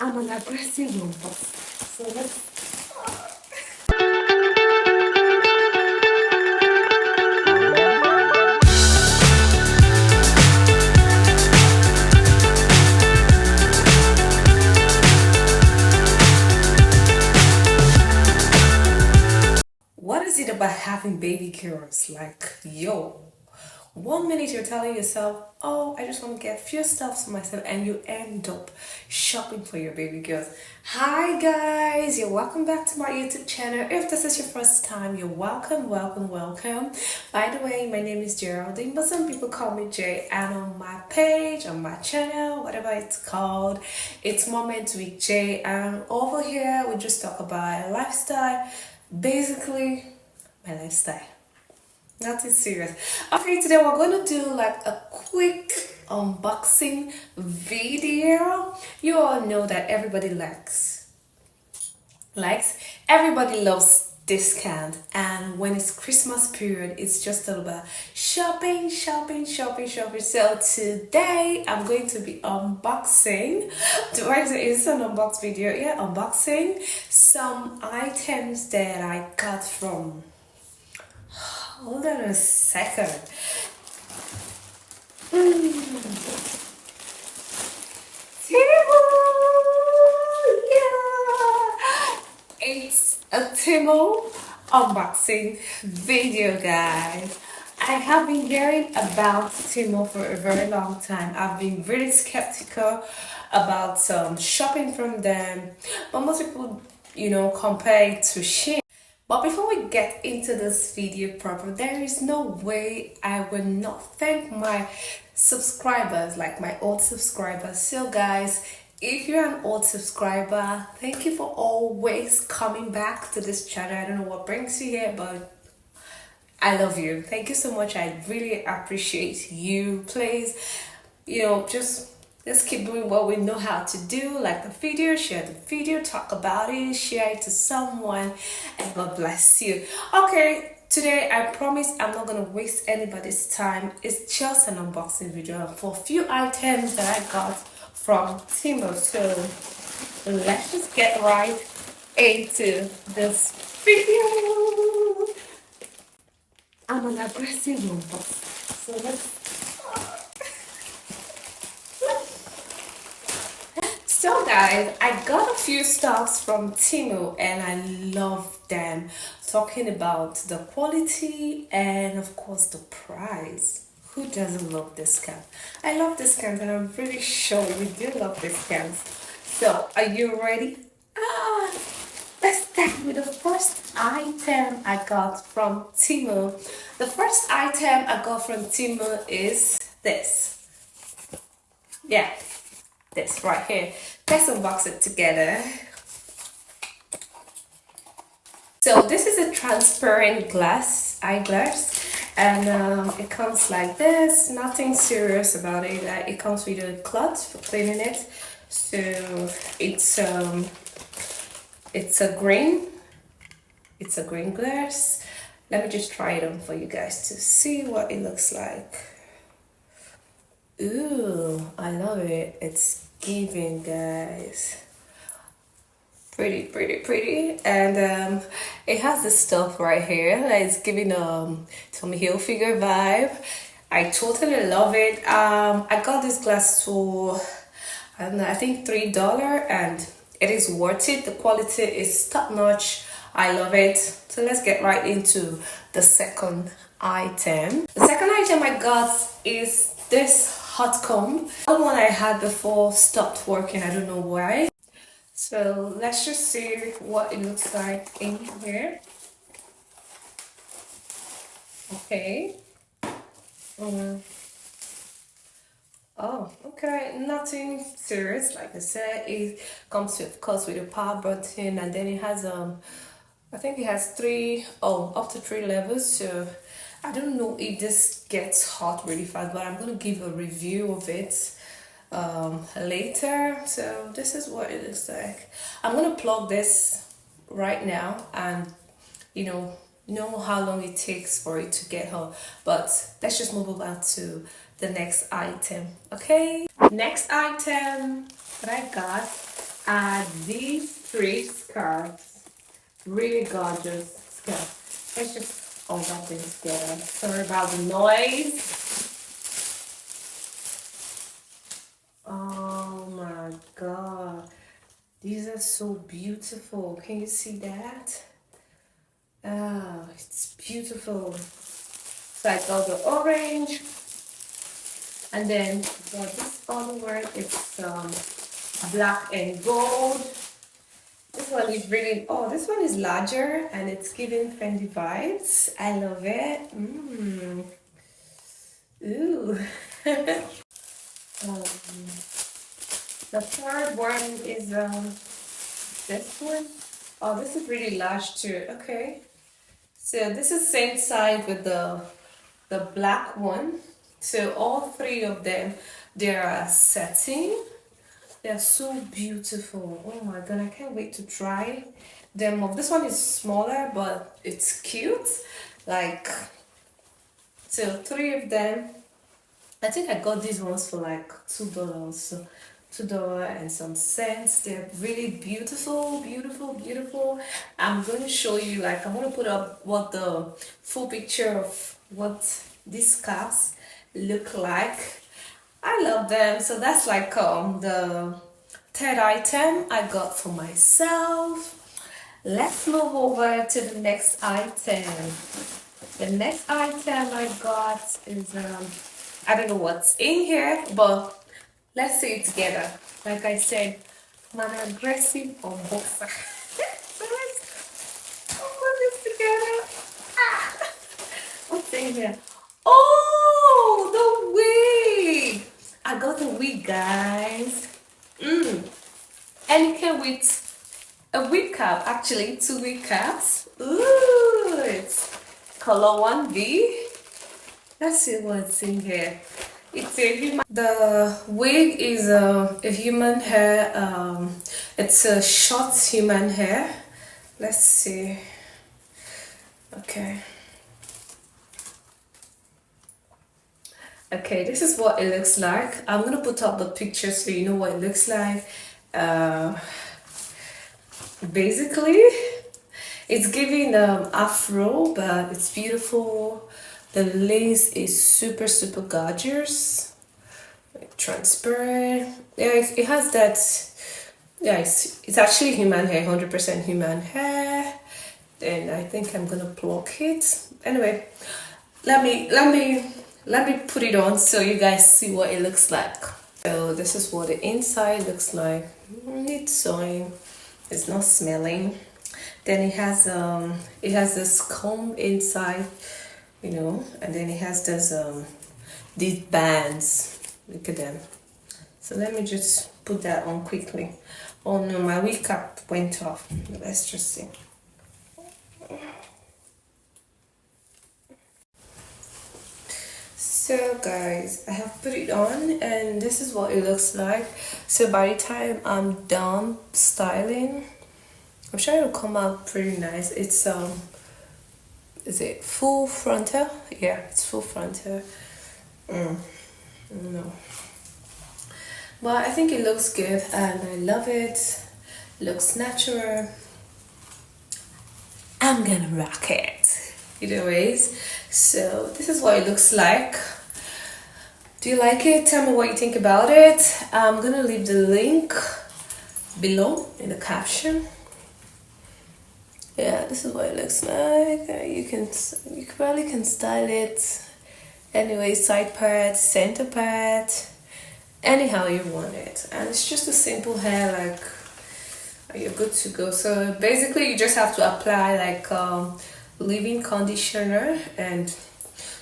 I'm an aggressive one, but so let's. What is it about having baby girls? Like, yo, 1 minute you're telling yourself, oh, I just want to get a few stuff for myself, and you end up shopping for your baby girls. Hi, guys, you're welcome back to my YouTube channel. If this is your first time, you're welcome, welcome, welcome. By the way, my name is Geraldine, but some people call me Jay, and on my page, on my channel, whatever it's called, it's Moments with Jay, and over here we just talk about lifestyle. Basically, my lifestyle. Nothing serious. Okay, today we're going to do like a quick unboxing video. You all know that everybody likes everybody loves discount, and when it's Christmas period it's just all about shopping, shopping, shopping, shopping. So today I'm going to be unboxing, do I say it's an unbox video? Yeah, unboxing some items that I got from, hold on a second. TEMU! Yeah! It's a TEMU unboxing video, guys. I have been hearing about TEMU for a very long time. I've been really skeptical about shopping from them, but most people, compare it to Shein. But before we get into this video proper, there is no way I will not thank my subscribers, like my old subscribers. So guys, if you're an old subscriber, thank you for always coming back to this channel. I don't know what brings you here, but I love you. Thank you so much. I really appreciate you. Please, just let's keep doing what we know how to do. Like the video, share the video, talk about it, share it to someone, and God bless you. Okay, today I promise I'm not gonna waste anybody's time. It's just an unboxing video for a few items that I got from TEMU. So let's just get right into this video. I'm an aggressive one, so let's. So guys, I got a few stuffs from TEMU and I love them. Talking about the quality and of course the price. Who doesn't love discount? I love discounts, and I'm pretty sure you do love discounts. So are you ready? Ah, let's start with the first item I got from TEMU. The first item I got from TEMU is this. Yeah, this right here. Let's unbox it together. So this is a transparent eyeglass, and it comes like this. Nothing serious about it. It comes with a cloth for cleaning it. So it's a green glass. Let me just try it on for you guys to see what it looks like. Ooh, I love it. It's giving, guys. Pretty, pretty, pretty. And it has this stuff right here that is giving Tommy Hilfiger vibe. I totally love it. I got this glass for, I don't know, I think $3, and it is worth it. The quality is top notch. I love it. So let's get right into the second item. The second item I got is this hot comb. The one I had before stopped working. I don't know why. So let's just see what it looks like in here. Okay. Oh, okay. Nothing serious. Like I said, it comes with, of course, with a power button, and then it has I think it has up to 3 levels. So I don't know if this gets hot really fast, but I'm gonna give a review of it later. So this is what it looks like. I'm gonna plug this right now, and know how long it takes for it to get hot, but let's just move on to the next item. Okay, next item that I got, are these three scarves. Really gorgeous scarves. Let's just all wrap them together. Sorry about the noise. Oh my god. These are so beautiful. Can you see that? Oh, it's beautiful. So I got the orange, and then got this other one. It's black and gold. This one is really, oh, this one is larger and it's giving Fendi vibes. I love it. Ooh. um, the third one is this one. Oh, this is really large too. Okay. So this is same size with the black one. So all three of them, they are satin. They're so beautiful. Oh my god, I can't wait to try them off. This one is smaller, but it's cute. Like, so three of them. I think I got these ones for like $2. So $2 and some cents. They're really beautiful, beautiful, beautiful. I'm going to show you, like, I'm going to put up what the full picture of what these scarves look like. I love them. So that's like the third item I got for myself. Let's move over to the next item. The next item I got is I don't know what's in here, but let's see it together. Like I said, I'm an aggressive unboxer. So let's put this together. Ah! What's in here? Oh, the wig! I got the wig, guys. And it came with a wig cap, actually, 2 wig caps. Ooh, it's color 1B. Let's see what's in here. It's a human. The wig is a human hair. It's a short human hair. Let's see. Okay. Okay, this is what it looks like. I'm gonna put up the picture so you know what it looks like. Basically, it's giving afro, but it's beautiful. The lace is super gorgeous, like transparent. Yeah, it has that. Yeah, it's actually human hair, 100% human hair. And I think I'm gonna pluck it. Anyway, let me put it on so you guys see what it looks like. So this is what the inside looks like. It's sewing. It's not smelling. Then it has this comb inside, you know, and then it has this these bands. Look at them. So let me just put that on quickly. Oh no, my wig cap went off. Let's just see. So guys, I have put it on and this is what it looks like. So by the time I'm done styling, I'm sure it'll come out pretty nice. It's is it full frontal? Yeah, it's full frontal. No, but I think it looks good and I love it. Looks natural. I'm gonna rock it. Either ways, so this is what it looks like. Do you like it? Tell me what you think about it. I'm gonna leave the link below in the caption. Yeah, this is what it looks like. You probably can style it anyway, side part, center part, anyhow you want it. And it's just a simple hair, like you're good to go. So basically you just have to apply like leave-in conditioner and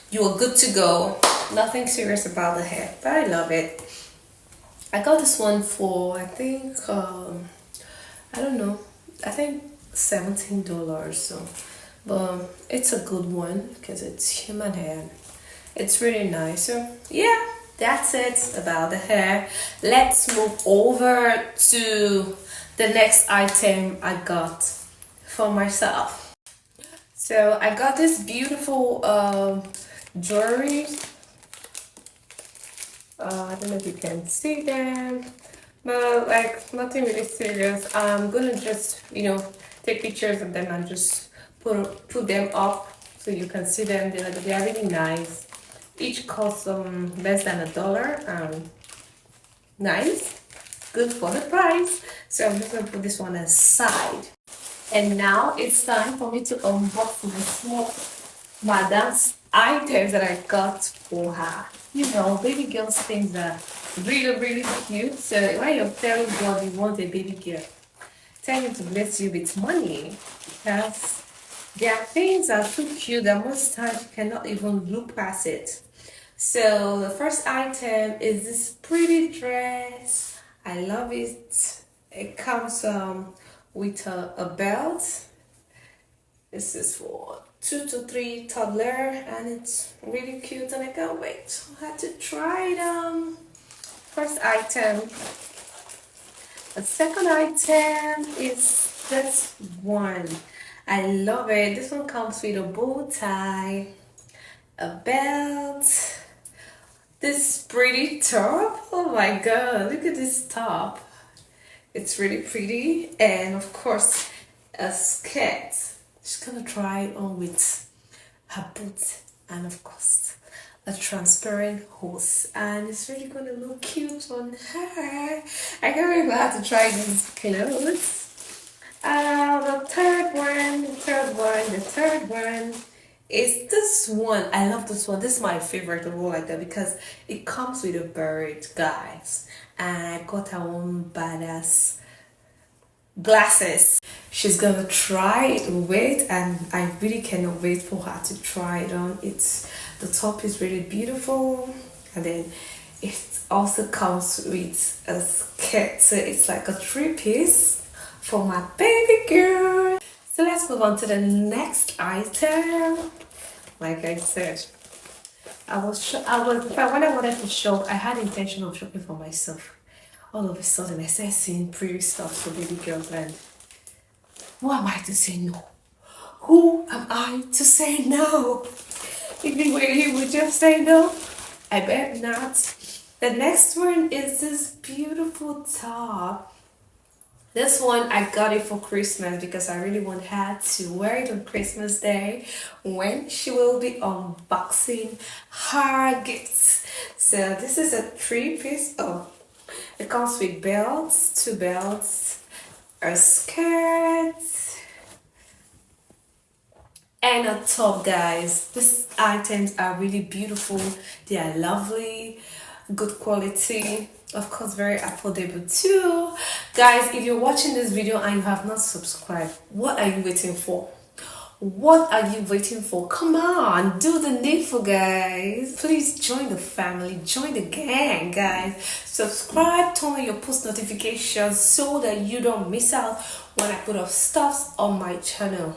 you are good to go. Nothing serious about the hair, but I love it. I got this one for I think I don't know, I think $17. So, but it's a good one because it's human hair. It's really nice. So yeah, that's it about the hair. Let's move over to the next item I got for myself. So I got this beautiful jewelry. I don't know if you can see them, No, like nothing really serious. I'm gonna just, take pictures of them and just put them up so you can see them. They are really nice. Each costs less than $1. Nice, good for the price. So I'm just gonna put this one aside. And now it's time for me to unbox my small madam's items that I got for her. Baby girls things are really, really cute. So when you're telling God you want a baby girl, tell him to bless you with money. Because their things are too cute that most times you cannot even look past it. So the first item is this pretty dress. I love it. It comes with a belt. This is for 2 to 3 toddler, and it's really cute, and I can't wait. I had to try it. First item. The second item is this one. I love it. This one comes with a bow tie, a belt, this pretty top. Oh my god, look at this top. It's really pretty, and of course a skirt. She's gonna try it on with her boots and of course a transparent hose, and it's really gonna look cute on her. I can't wait for her to try these clothes. The third one is this one. I love this one. This is my favorite of all like that because it comes with a bird, guys. And I got her own badass glasses. She's gonna try it with, and I really cannot wait for her to try it on. The top is really beautiful, and then it also comes with a skirt, so it's like a 3-piece for my baby girl. So let's move on to the next item. Like I said, when I wanted to shop, I had intention of shopping for myself. All of a sudden, I started seeing pretty stuff for baby girls, and who am I to say no? Who am I to say no? Even when he would just say no, I bet not. The next one is this beautiful top. This one I got it for Christmas because I really want her to wear it on Christmas Day when she will be unboxing her gifts. So this is a 3-piece. Oh, it comes with belts, 2 belts, a skirt, and a top, guys. These items are really beautiful. They are lovely, good quality, of course very affordable too. Guys, if you're watching this video and you have not subscribed, what are you waiting for? What are you waiting for? Come on, do the needful, guys. Please join the family, join the gang, guys. Subscribe, turn on your post notifications so that you don't miss out when I put up stuffs on my channel.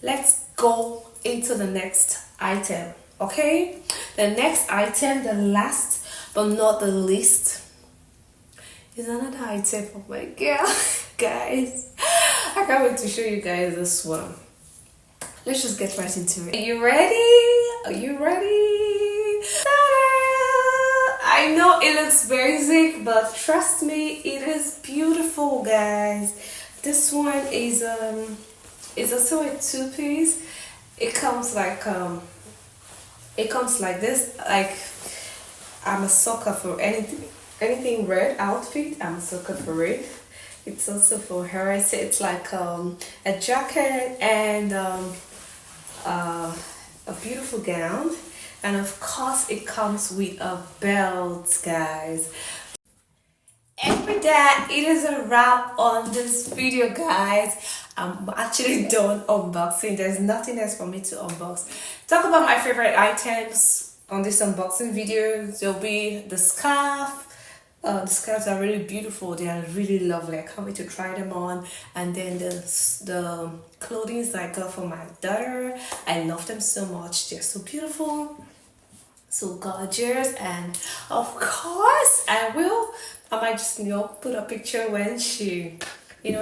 Let's go into the next item, okay? The next item, the last but not the least, is another item for my girl. Guys, I can't wait to show you guys this one. Let's just get right into it. Are you ready? Are you ready? Ta-da! I know it looks basic, but trust me, it is beautiful, guys. This one is also a 2-piece. It comes like this. Like, I'm a sucker for anything red outfit. I'm a sucker for it. It's also for her. So it's like a jacket and a beautiful gown, and of course it comes with a belt, guys. And with that, it is a wrap on this video, guys. I'm actually done unboxing. There's nothing else for me to unbox. Talk about my favorite items on this unboxing video. There'll be the scarf. The scarves are really beautiful. They are really lovely. I can't wait to try them on. And then the clothing I got for my daughter. I love them so much. They're so beautiful, so gorgeous, and of course I might just put a picture when she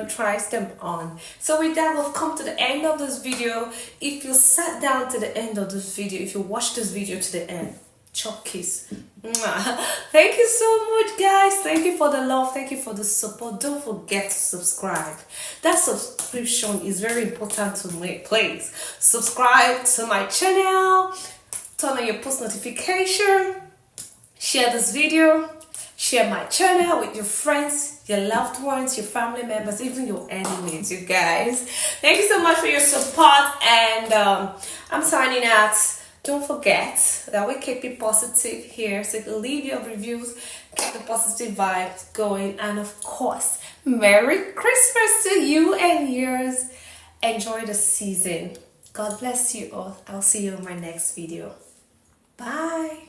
tries them on. So with that, we've come to the end of this video. If you sat down to the end of this video, if you watched this video to the end, Chop kiss. Mwah. Thank you so much, guys. Thank you for the love. Thank you for the support. Don't forget to subscribe. That subscription is very important to me. Please subscribe to my channel. Turn on your post notification. Share this video. Share my channel with your friends, your loved ones, your family members, even your enemies, you guys. Thank you so much for your support, and I'm signing out. Don't forget that we keep it positive here, so you can leave your reviews, keep the positive vibes going, and of course, Merry Christmas to you and yours. Enjoy the season. God bless you all. I'll see you in my next video. Bye.